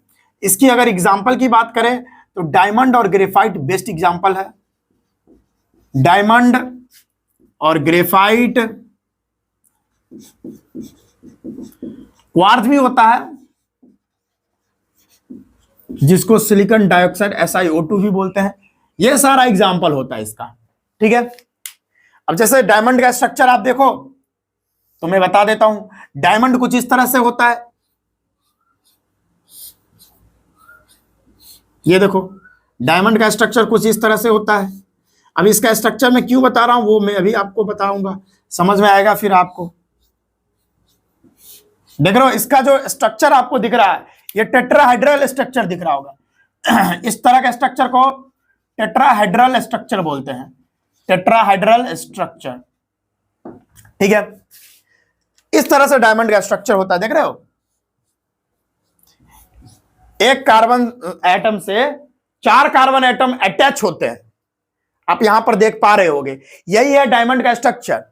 इसकी अगर एग्जांपल की बात करें तो डायमंड और ग्रेफाइट बेस्ट एग्जांपल है। डायमंड और ग्रेफाइट, क्वार्ट्ज भी होता है जिसको सिलिकॉन डाइऑक्साइड SiO2 भी बोलते हैं। यह सारा एग्जांपल होता है इसका। ठीक है, अब जैसे डायमंड का स्ट्रक्चर आप देखो तो मैं बता देता हूं। डायमंड कुछ इस तरह से होता है, ये देखो डायमंड का स्ट्रक्चर कुछ इस तरह से होता है। अब इसका स्ट्रक्चर मैं क्यों बता रहा हूं वो मैं अभी आपको बताऊंगा, समझ में आएगा फिर आपको। देख रहे हो इसका जो स्ट्रक्चर आपको दिख रहा है, ये टेट्राहाइड्रल स्ट्रक्चर दिख रहा होगा। इस तरह के स्ट्रक्चर को टेट्राहेड्रल स्ट्रक्चर बोलते हैं, टेट्राहेड्रल स्ट्रक्चर। ठीक है, इस तरह से डायमंड का स्ट्रक्चर होता है, देख रहे हो। एक कार्बन एटम से 4 कार्बन एटम अटैच होते हैं, आप यहां पर देख पा रहे होगे, यही है डायमंड का स्ट्रक्चर।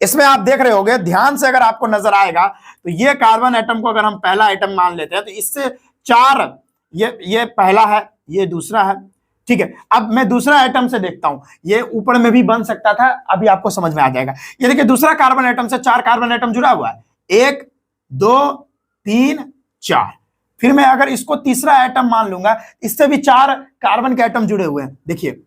इसमें आप देख रहे होगे, ध्यान से अगर आपको नजर आएगा तो ये कार्बन एटम को अगर हम पहला एटम मान लेते हैं तो इससे 4, ये पहला है, ये दूसरा है। ठीक है, अब मैं दूसरा एटम से देखता हूं, ये ऊपर में भी बन सकता था, अभी आपको समझ में आ जाएगा। ये देखिए, दूसरा कार्बन एटम से 4 कार्बन एटम जुड़ा हुआ है, 1 2 3 4। फिर मैं अगर इसको तीसरा एटम मान लूंगा, इससे भी 4 कार्बन के एटम जुड़े हुए हैं। देखिए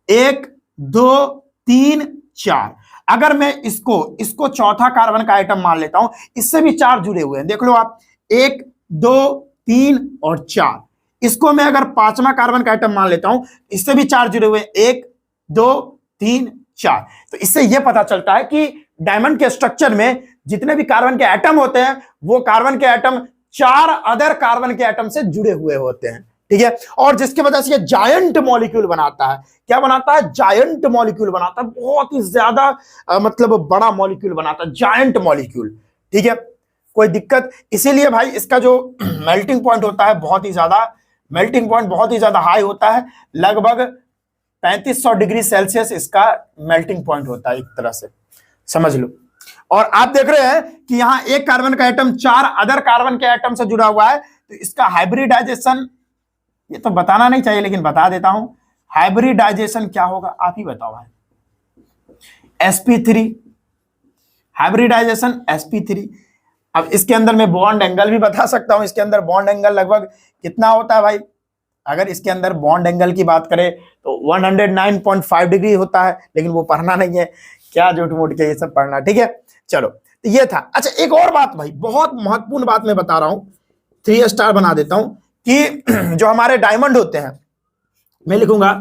1 2 3 4। अगर मैं इसको चौथा कार्बन का एटम मान लेता हूं, इससे भी 4 जुड़े हुए हैं, देख लो आप, 1 2 3 और 4। इसको मैं अगर 5वां कार्बन का एटम मान लेता हूं, इससे भी 4 जुड़े हुए हैं, 1 2 3 4। तो इससे यह पता चलता है कि डायमंड के स्ट्रक्चर में जितने भी कार्बन के एटम होते हैं, वो कार्बन के एटम 4 अदर कार्बन के एटम से जुड़े हुए होते हैं। ठीक है, और जिसकी वजह से ये जायंट मॉलिक्यूल बनाता है। क्या बनाता है? जायंट मॉलिक्यूल बनाता है, बहुत ही ज्यादा मतलब बड़ा मॉलिक्यूल बनाता है, जायंट मॉलिक्यूल। ठीक है, कोई दिक्कत? इसीलिए भाई इसका जो मेल्टिंग पॉइंट होता है बहुत ही ज्यादा हाई होता है, लगभग 3500 डिग्री सेल्सियस इसका मेल्टिंग पॉइंट होता है, एक तरह से समझ लो। और आप देख रहे हैं कि यहां एक कार्बन का एटम 4 अदर कार्बन के एटम से जुड़ा हुआ है, तो इसका हाइब्रिडाइजेशन, ये तो बताना नहीं चाहिए लेकिन बता देता हूं, हाइब्रिडाइजेशन क्या होगा आप ही बताओ भाई। sp3, hybridisation sp3। अब इसके अंदर मैं बॉन्ड एंगल भी बता सकता हूं, इसके अंदर बॉन्ड एंगल लगभग कितना होता है भाई? अगर इसके अंदर बॉन्ड एंगल की बात करें तो 109.5 डिग्री होता है, लेकिन वो पढ़ना नहीं है, क्या झूठ मूठ के ये सब पढ़ना। ठीक है, चलो, तो ये था। अच्छा, एक और बात भाई, बहुत महत्वपूर्ण बात मैं बता रहा हूं, 3 स्टार बना देता हूं, कि जो हमारे डायमंड होते हैं, मैं लिखूंगा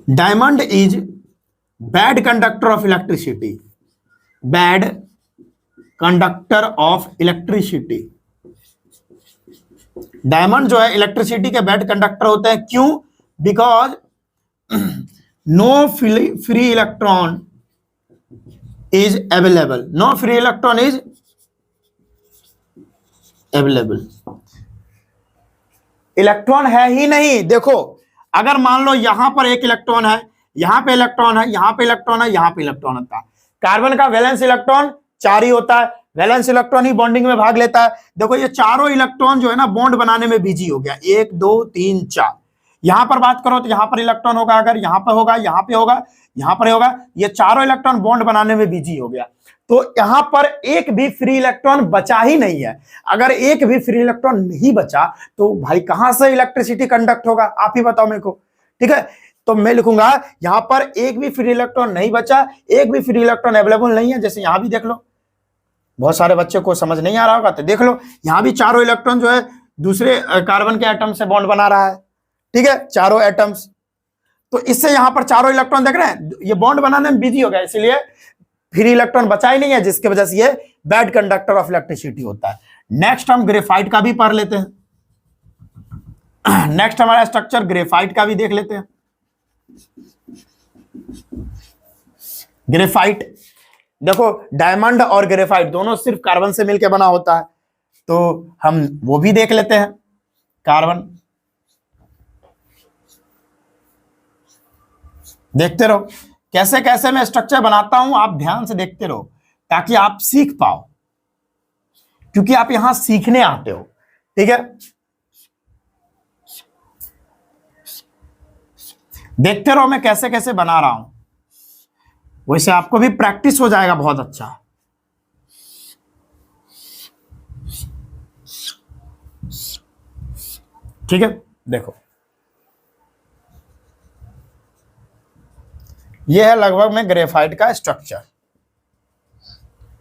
diamond is bad conductor of electricity, bad conductor of electricity. Diamond जो है इलेक्ट्रिसिटी के बैड कंडक्टर होते हैं। क्यों? Because no free electron is available, no free electron is available. Electron है ही नहीं। देखो, अगर मान लो यहां पर एक इलेक्ट्रॉन है, यहां पे इलेक्ट्रॉन है, यहां पे इलेक्ट्रॉन है, यहां पे इलेक्ट्रॉन होता है। कार्बन का वैलेंस इलेक्ट्रॉन 4 ही होता है, वैलेंस इलेक्ट्रॉन ही बॉन्डिंग में भाग लेता है। देखो, ये चारों इलेक्ट्रॉन जो है ना बॉन्ड बनाने में बिजी हो गया, 1 2 3 4। यहां पर बात करो तो यहां पर इलेक्ट्रॉन होगा, अगर यहां पर होगा, यहां पे होगा, यहां पर होगा, ये चारों इलेक्ट्रॉन बॉन्ड बनाने में बिजी हो गया। तो यहां पर एक भी फ्री इलेक्ट्रॉन बचा ही नहीं है। अगर एक भी फ्री इलेक्ट्रॉन नहीं बचा तो भाई कहां से इलेक्ट्रिसिटी कंडक्ट होगा, आप ही बताओ मेरे को। ठीक है, तो मैं लिखूंगा यहां पर एक भी फ्री इलेक्ट्रॉन नहीं बचा, एक भी फ्री इलेक्ट्रॉन अवेलेबल नहीं है। जैसे यहां भी देख लो, बहुत सारे बच्चे को समझ नहीं आ रहा होगा, तो देख लो यहां भी चारों इलेक्ट्रॉन जो है दूसरे कार्बन के एटम से बॉन्ड बना रहा है। ठीक है, चारों एटम्स, तो इससे यहां पर चारों इलेक्ट्रॉन देख रहे हैं, ये बॉन्ड बनाने में बिजी हो गया, इसलिए फ्री इलेक्ट्रॉन बचा ही नहीं है, जिसकी वजह से ये बैड कंडक्टर ऑफ इलेक्ट्रिसिटी होता है। नेक्स्ट हम ग्रेफाइट का भी पढ़ लेते हैं। नेक्स्ट हमारा स्ट्रक्चर ग्रेफाइट का भी देख लेते हैं। ग्रेफाइट, देखो डायमंड और ग्रेफाइट दोनों सिर्फ कार्बन से मिलकर बना होता है, तो हम वो भी देख लेते हैं। कार्बन, देखते रहो कैसे कैसे मैं स्ट्रक्चर बनाता हूं, आप ध्यान से देखते रहो ताकि आप सीख पाओ, क्योंकि आप यहां सीखने आते हो। ठीक है, देखते रहो मैं कैसे कैसे बना रहा हूं, वैसे आपको भी प्रैक्टिस हो जाएगा बहुत अच्छा। ठीक है, देखो यह है लगभग में ग्रेफाइट का स्ट्रक्चर।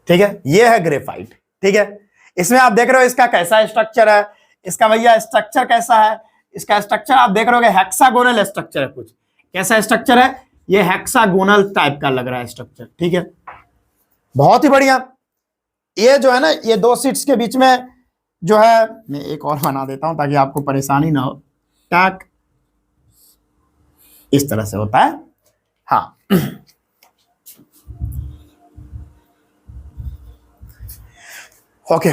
ठीक है, यह है ग्रेफाइट। ठीक है, इसमें आप देख रहे हो इसका कैसा स्ट्रक्चर है, इसका भैया स्ट्रक्चर कैसा है, इसका स्ट्रक्चर आप देख रहे हो हेक्सागोनल स्ट्रक्चर है। कुछ कैसा स्ट्रक्चर है, ये हेक्सागोनल टाइप का लग रहा है स्ट्रक्चर। ठीक है, बहुत ही बढ़िया। ये जो है ना, ये 2 शीट्स के बीच में जो है, मैं एक और बना देता हूं ताकि आपको परेशानी ना हो। टक इस तरह से होता है। हाँ, ओके।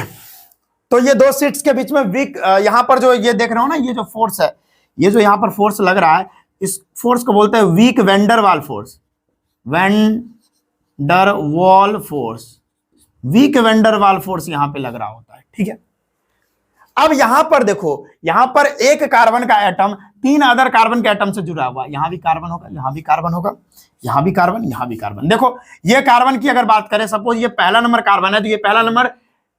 तो ये दो शीट्स के बीच में वीक, यहां पर जो ये देख रहे हो ना, ये जो फोर्स है, ये जो यहां पर फोर्स लग रहा है, इस फोर्स को बोलते हैं weak van der Waals force. Van der Waals force, weak van der Waals force यहां पे लग रहा होता है, ठीक है। अब यहां पर देखो, यहां पर एक कार्बन का एटम 3 अदर कार्बन के एटम से जुड़ा हुआ, यहां भी कार्बन होगा, यहां भी कार्बन होगा, यहां भी कार्बन, यहां भी कार्बन। देखो ये कार्बन की अगर बात करें, सपोज ये पहला नंबर कार्बन है, तो ये पहला नंबर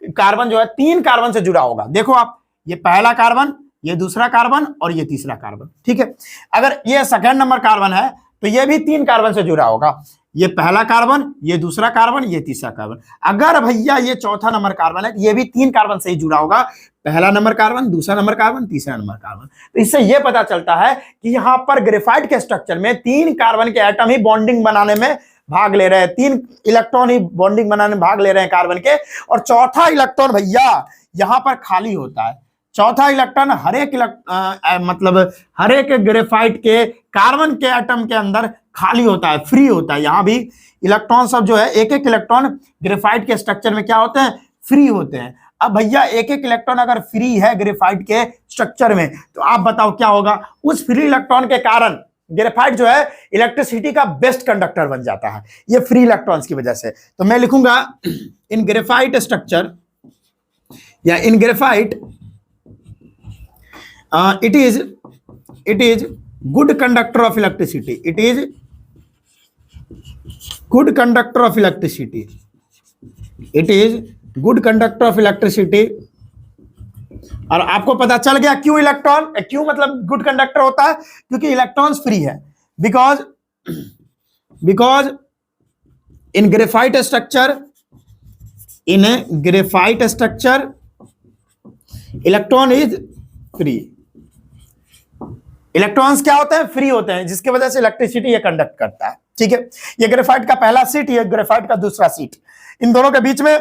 कार्बन जो है 3 कार्बन से जुड़ा होगा। देखो आप, ये पहला कार्बन, ये दूसरा कार्बन और ये तीसरा कार्बन, ठीक है। अगर ये सेकंड नंबर कार्बन है तो ये भी 3 कार्बन से जुड़ा होगा, ये पहला कार्बन, ये दूसरा कार्बन, ये तीसरा कार्बन। अगर भैया ये चौथा नंबर कार्बन है, ये भी 3 कार्बन से ही जुड़ा होगा, पहला नंबर कार्बन, दूसरा नंबर कार्बन, तीसरा नंबर कार्बन। तो इससे यह पता चलता है कि यहां पर ग्रेफाइट के स्ट्रक्चर में 3 कार्बन के एटम ही बॉन्डिंग बनाने में भाग ले रहे हैं, 3 इलेक्ट्रॉन ही बॉन्डिंग बनाने में भाग ले रहे हैं कार्बन के, और चौथा इलेक्ट्रॉन भैया यहां पर खाली होता है। चौथा इलेक्ट्रॉन हर एक मतलब हर एक ग्रेफाइट के कार्बन के एटम के अंदर खाली होता है, फ्री होता है। यहां भी इलेक्ट्रॉन सब जो है, एक एक इलेक्ट्रॉन ग्रेफाइट के स्ट्रक्चर में क्या होते हैं, फ्री होते हैं। अब भैया एक एक इलेक्ट्रॉन अगर फ्री है ग्रेफाइट के स्ट्रक्चर में, तो आप बताओ क्या होगा, उस फ्री इलेक्ट्रॉन के कारण ग्रेफाइट जो है इलेक्ट्रिसिटी का बेस्ट कंडक्टर बन जाता है, ये फ्री इलेक्ट्रॉन्स की वजह से। तो मैं लिखूंगा इन ग्रेफाइट स्ट्रक्चर या इन graphite it is good conductor of electricity, it is good conductor of electricity, it is good conductor of electricity। और आपको पता चल गया क्यों इलेक्ट्रॉन, क्यों मतलब गुड कंडक्टर होता है, क्योंकि इलेक्ट्रॉन्स फ्री है। Because in graphite structure, electron is free. Electrons क्या होते हैं, फ्री होते हैं, जिसकी वजह से इलेक्ट्रिसिटी ये कंडक्ट करता है, ठीक है। ये ग्रेफाइट का पहला सीट, ये ग्रेफाइट का दूसरा सीट, इन दोनों के बीच में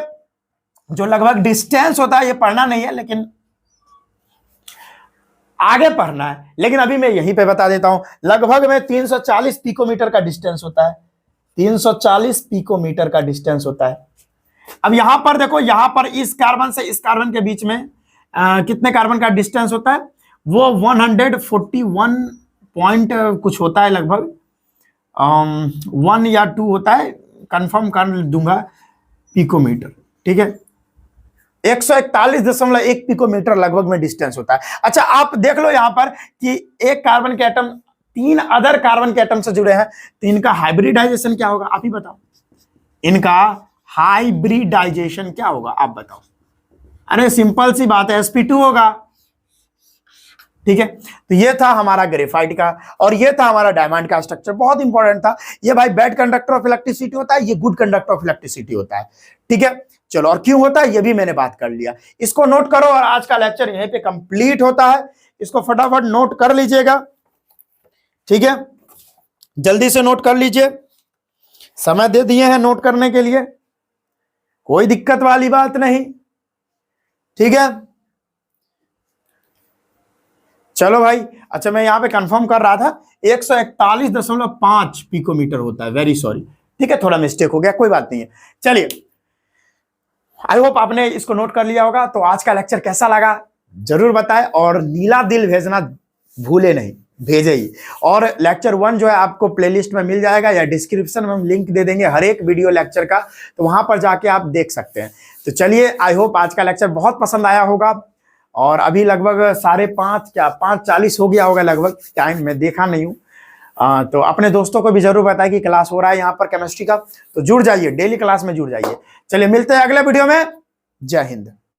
जो लगभग डिस्टेंस होता है, ये पढ़ना नहीं है लेकिन आगे पढ़ना है, लेकिन अभी मैं यहीं पे बता देता हूं, लगभग में 340 पिकोमीटर का डिस्टेंस होता है, 340 पिकोमीटर का डिस्टेंस होता है। अब यहां पर देखो, यहां पर इस कार्बन से इस कार्बन के बीच में कितने कार्बन का डिस्टेंस होता है, वो 141 पॉइंट कुछ होता है, लगभग 1 या 2 होता है, कंफर्म कर दूंगा, पिकोमीटर, ठीक है। 141.1 पिकोमीटर लगभग में डिस्टेंस होता है। अच्छा आप देख लो यहां पर कि एक कार्बन के एटम 3 अदर कार्बन के एटम से जुड़े हैं, तो इनका हाइब्रिडाइजेशन क्या होगा, आप ही बताओ, इनका हाइब्रिडाइजेशन क्या होगा, आप बताओ। अरे सिंपल सी बात है, sp2 होगा, ठीक है। तो ये था हमारा ग्रेफाइट का, और ये था हमारा डायमंड का स्ट्रक्चर, बहुत इंपॉर्टेंट था। ये भाई बैड कंडक्टर ऑफ इलेक्ट्रिसिटी होता है, ये गुड कंडक्टर ऑफ इलेक्ट्रिसिटी होता है, ठीक है। चलो, और क्यों होता है ये भी मैंने बात कर लिया, इसको नोट करो, और आज का लेक्चर यहीं पे कंप्लीट होता है। इसको फटाफट नोट कर लीजिएगा, ठीक है, जल्दी से नोट कर लीजिए, समय दे दिए हैं नोट करने के लिए, कोई दिक्कत वाली बात नहीं, ठीक है। चलो भाई, अच्छा मैं यहां पे कंफर्म कर रहा था 141.5 पिकोमीटर होता है, वेरी सॉरी, ठीक है, थोड़ा मिस्टेक हो गया, कोई बात नहीं है। चलिए, आई होप आपने इसको नोट कर लिया होगा। तो आज का लेक्चर कैसा लगा जरूर बताएं, और नीला दिल भेजना भूले नहीं, भेजे ही। और लेक्चर 1 जो है आपको प्लेलिस्ट में मिल जाएगा, या डिस्क्रिप्शन में हम लिंक दे देंगे हर एक वीडियो लेक्चर का, तो वहां पर जाके आप देख सकते हैं। तो चलिए, आई होप आज का लेक्चर बहुत पसंद आया होगा। और अभी लगभग 5:30 क्या 5:40 हो गया होगा लगभग, टाइम मैं देखा नहीं हूँ। तो अपने दोस्तों को भी जरूर बताएं कि क्लास हो रहा है यहाँ पर केमिस्ट्री का, तो जुड़ जाइए, डेली क्लास में जुड़ जाइए। चलिए मिलते हैं अगले वीडियो में, जय हिंद।